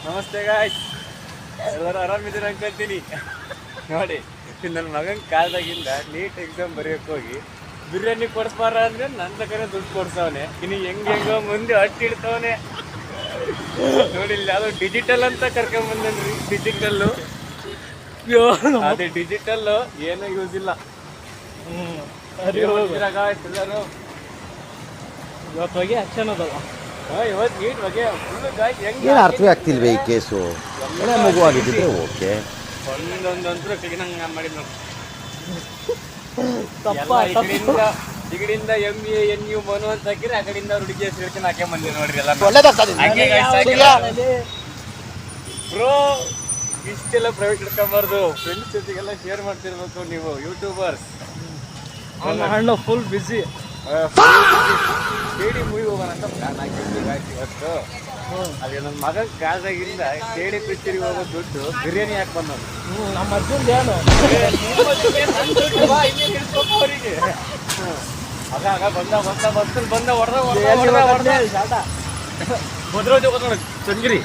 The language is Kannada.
ನಮಸ್ತೆ ಗಾಯ್ಸ್, ಎಲ್ಲರೂ ಆರಾಮಿದ್ದೀರ ಅನ್ಕೊಂತೀನಿ. ನೋಡಿ, ನನ್ನ ಮಗನ ಕಾಲದಾಗಿಂದ ನೀಟ್ ಎಕ್ಸಾಮ್ ಬರೆಯೋಕೆ ಹೋಗಿ ಬಿರಿಯಾನಿ ಕೊಡ್ಸ್ಬಾರ ಅಂದ್ರೆ ನನ್ನ ತಕನೇ ದುಡ್ಡು ಕೊಡ್ಸವನೆ. ಇನ್ನು ಹೆಂಗೋ ಮುಂದೆ ಅಟ್ಟಿಡ್ತವನೆ. ನೋಡಿ, ಇಲ್ಲಿ ಯಾವ್ದೋ ಡಿಜಿಟಲ್ ಅಂತ ಕರ್ಕೊಂಬಂದನ್ರಿ. ಡಿಜಿಟಲ್ಲು ಅದೇ ಡಿಜಿಟಲ್ಲು ಏನೂ ಯೂಸ್ ಇಲ್ಲ. ಎಲ್ಲರೂ ಇವತ್ತು ಬಗ್ಗೆ ಆಕ್ಷನ್ ಅದಲ್ಲ. ಇವತ್ತು ನೀಟ್ ಬಗ್ಗೆ ಫುಲ್ ಗಾಯ್ಸ್ ಹೆಂಗೆ ಏನು ಅರ್ಥವೇ ಆಗ್ತಿಲ್ವೇ ಈ ಕೇಸು? ಒಳ್ಳೆ ಮಗುವಾಗಿದ್ದಿದ್ರೆ ಓಕೆ. ಒಂದೊಂದಂತೂ ಕ್ಲೀನಂಗ ಮಾಡಿದ್ ನಾವು. ಈ ಕಡೆಯಿಂದ MA NU ಮನು ಅಂತ ಹಾಕಿದ್ರೆ, ಆ ಕಡೆಯಿಂದ ಹುಡುಗಿ ಹೆಸರು ಹೇಳ್ಕೊಂಡು ಹಾಕೇ ಬಂದಿವಿ ನೋಡ್ರಿ ಎಲ್ಲ. ಬ್ರೋ, ಇಷ್ಟೆಲ್ಲ ಪ್ರೈವೇಟ್ ಇಟ್ಕೊಂಬಾರ್ದು. ಫ್ರೆಂಡ್ಸ್ ಜೊತೆಗೆಲ್ಲ ಶೇರ್ ಮಾಡ್ತಿರ್ಬೇಕು ನೀವು ಯೂಟ್ಯೂಬರ್ಸ್. ಅಣ್ಣ ಫುಲ್ ಬಿಸಿ. ಕೇಡಿ ಮೂವಿ ಹೋಗೋಣ ಅಂತ ಪ್ಲಾನ್ ಹಾಕಿದ್ವಿ ಇವತ್ತು. ಅದೇ ನನ್ನ ಮಗನ ಕಾಲದಾಗಿಂದ ಕೇಡಿ ಪಿಕ್ಚರಿಗೆ ಹೋಗೋ ದುಡ್ಡು ಬಿರಿಯಾನಿ ಹಾಕಿ ಬಂದದ್ದು. ನಮ್ಮ ಅರ್ಜುನ್ ಏನು ಅವರಿಗೆ ಆಗ ಬಂದ ಹೊಡೆದ ಚಂಗಿರಿ